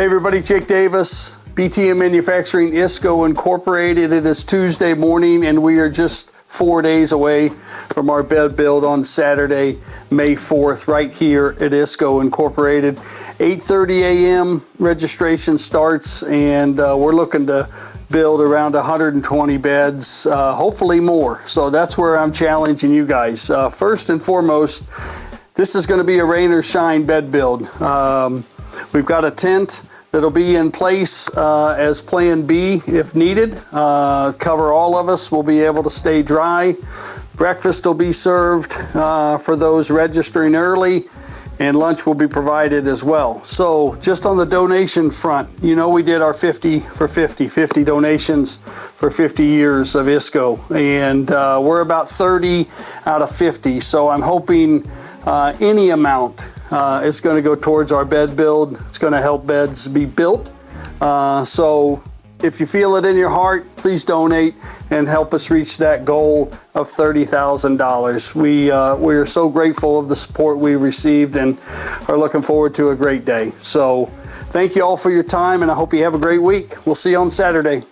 Hey everybody, Jake Davis, BTM Manufacturing ISCO Incorporated. It is Tuesday morning and we are just 4 days away from our bed build on Saturday, May 4th, right here at ISCO Incorporated. 8:30 a.m. registration starts, and we're looking to build around 120 beds, hopefully more. So that's where I'm challenging you guys. First and foremost, this is going to be a rain or shine bed build. We've got a tent that'll be in place as plan B if needed. Cover all of us. We'll be able to stay dry. Breakfast will be served for those registering early, and lunch will be provided as well. So just on the donation front, you know, we did our 50 for 50 donations for 50 years of ISCO, and we're about 30 out of 50. So I'm hoping any amount is going to go towards our bed build. It's going to help beds be built. So if you feel it in your heart, please donate and help us reach that goal of $30,000. We are so grateful of the support we received and are looking forward to a great day. So thank you all for your time, and I hope you have a great week. We'll see you on Saturday.